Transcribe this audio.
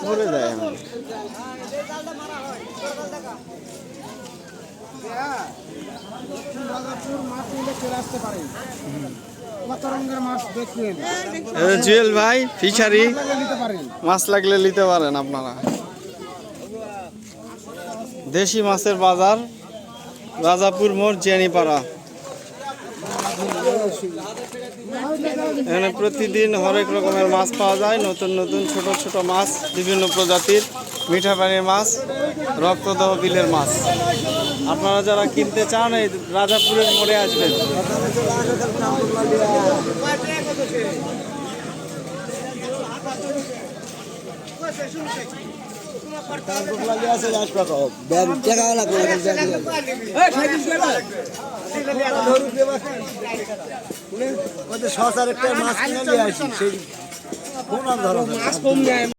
মরে যায় এখন। জুয়েল ভাই ফিশারি মাছ লাগলে নিতে পারেন আপনারা। দেশি মাছের বাজার, রাজাপুর মোড়, জিয়ানীপাড়া। এখানে প্রতিদিন হরেক রকমের মাছ পাওয়া যায়, নতুন নতুন ছোট ছোট মাছ, বিভিন্ন প্রজাতির মিঠা পানির মাছ, রক্তদহ বিলের মাছ। আপনারা যারা কিনতে চান এই রাজাপুরের মোড়ে আসবেন। মাছ কিনে নিয়ে আসি সেই